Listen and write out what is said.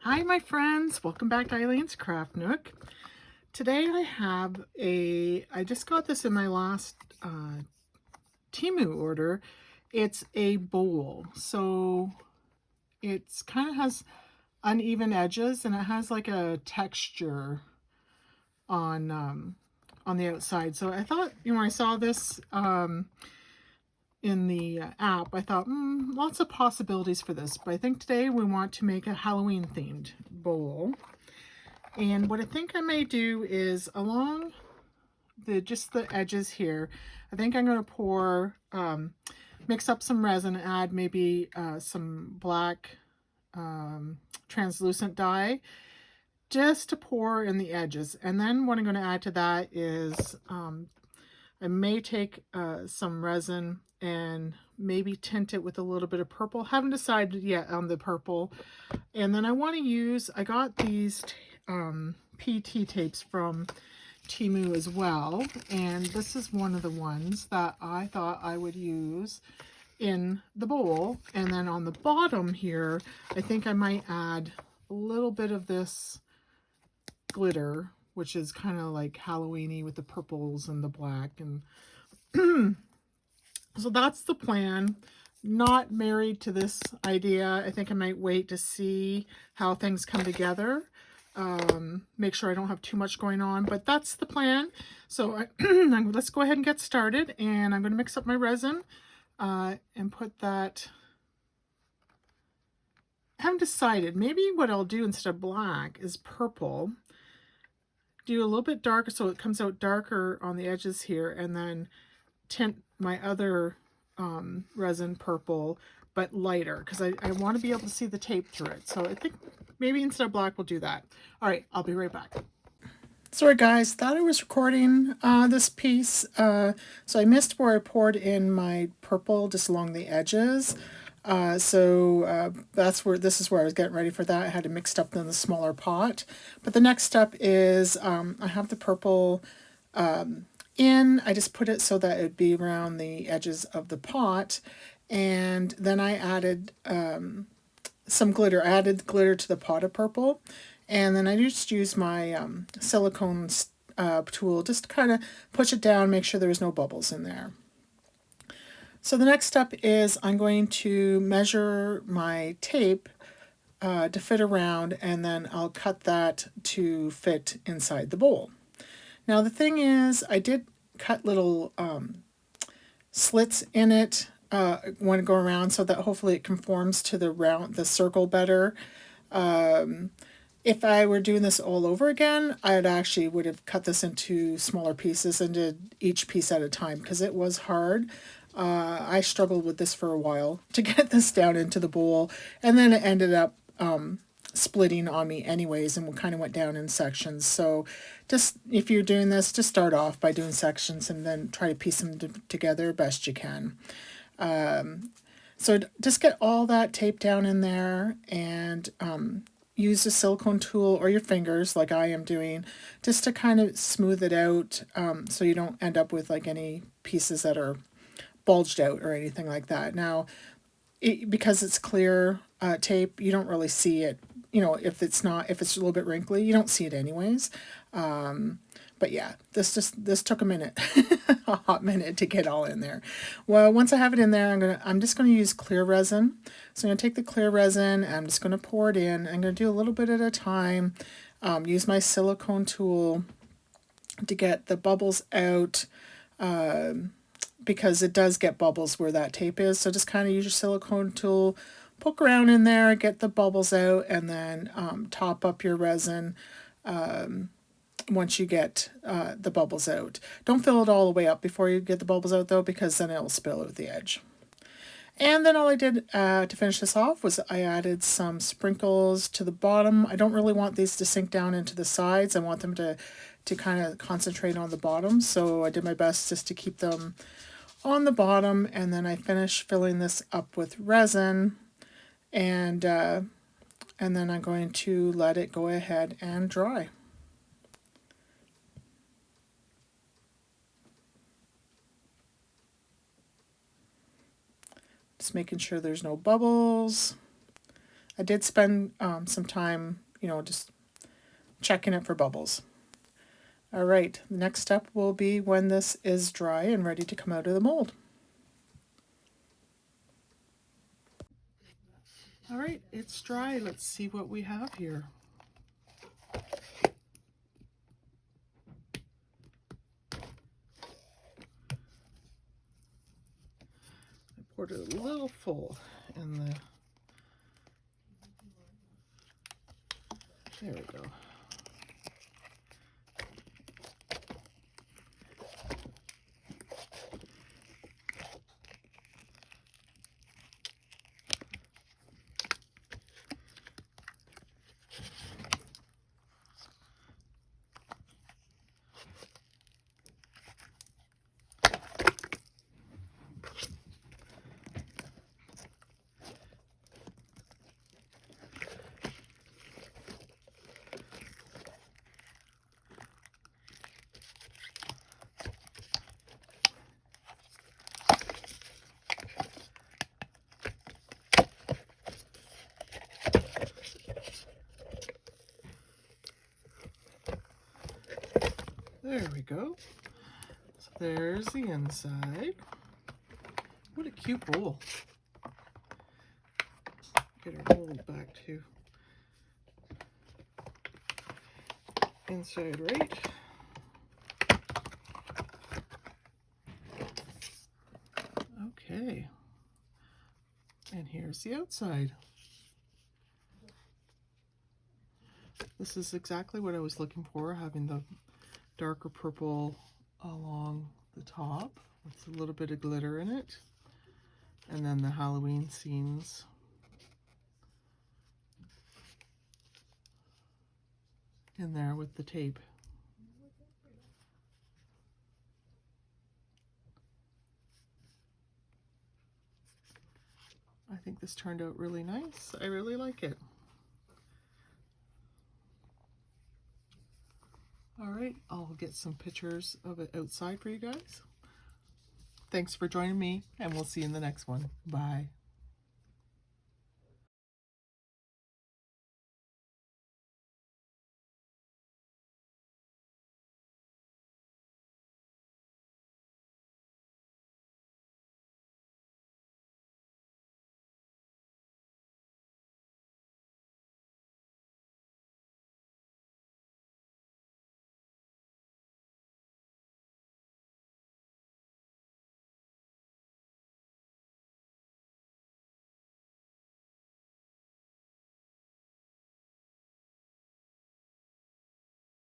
Hi my friends, welcome back to Eileen's Craft Nook. Today I just got this in my last Temu order. It's a bowl, so it's kind of has uneven edges and it has like a texture on the outside. So I thought, when I saw this in the app, I thought, lots of possibilities for this. But I think today we want to make a Halloween themed bowl. And what I think I may do is along just the edges here, I think I'm going to pour, mix up some resin, add maybe some black translucent dye just to pour in the edges. And then what I'm going to add to that is I may take some resin and maybe tint it with a little bit of purple. Haven't decided yet on the purple. And then I got these PT tapes from Temu as well. And this is one of the ones that I thought I would use in the bowl. And then on the bottom here, I think I might add a little bit of this glitter, which is kind of like Halloween-y with the purples and the black. And so that's the plan. Not married to this idea. I think I might wait to see how things come together. Make sure I don't have too much going on, but that's the plan. So let's go ahead and get started. And I'm going to mix up my resin and put that. I haven't decided. Maybe what I'll do instead of black is purple. Do a little bit darker so it comes out darker on the edges here, and then tint my other resin purple, but lighter, because I want to be able to see the tape through it. So I think maybe instead of black, we'll do that. All right, I'll be right back. Sorry guys, thought I was recording this piece, so I missed where I poured in my purple just along the edges. This is where I was getting ready for that. I had it mixed up in the smaller pot. But the next step is I have the purple I just put it so that it'd be around the edges of the pot. And then I added some glitter. I added glitter to the pot of purple. And then I just used my silicone tool just to kind of push it down, make sure there was no bubbles in there. So the next step is I'm going to measure my tape to fit around, and then I'll cut that to fit inside the bowl. Now the thing is, I did cut little slits in it when I go around so that hopefully it conforms to the circle better. If I were doing this all over again, I would have cut this into smaller pieces and did each piece at a time because it was hard. I struggled with this for a while to get this down into the bowl, and then it ended up splitting on me anyways, and kind of went down in sections. So just if you're doing this, just start off by doing sections and then try to piece them together best you can. So just get all that tape down in there, and use a silicone tool or your fingers like I am doing just to kind of smooth it out, so you don't end up with like any pieces that are bulged out or anything like that. Now, because it's clear tape, you don't really see it. If it's a little bit wrinkly, you don't see it anyways. But yeah, this took a minute, a hot minute to get all in there. Well, once I have it in there, I'm just gonna use clear resin. So I'm gonna take the clear resin and I'm just gonna pour it in. I'm gonna do a little bit at a time. Use my silicone tool to get the bubbles out. Because it does get bubbles where that tape is. So just kind of use your silicone tool, poke around in there, get the bubbles out, and then top up your resin once you get the bubbles out. Don't fill it all the way up before you get the bubbles out though, because then it'll spill out the edge. And then all I did to finish this off was I added some sprinkles to the bottom. I don't really want these to sink down into the sides. I want them to kind of concentrate on the bottom. So I did my best just to keep them on the bottom, and then I finished filling this up with resin, and then I'm going to let it go ahead and dry. Just making sure there's no bubbles. I did spend some time, just checking it for bubbles. All right, the next step will be when this is dry and ready to come out of the mold. All right, it's dry. Let's see what we have here. I poured it a little full in the, there we go. There we go. So there's the inside. What a cute bowl. Get our mold back to inside right. Okay. And here's the outside. This is exactly what I was looking for, having the darker purple along the top with a little bit of glitter in it, and then the Halloween scenes in there with the tape. I think this turned out really nice. I really like it. All right, I'll get some pictures of it outside for you guys. Thanks for joining me, and we'll see you in the next one. Bye.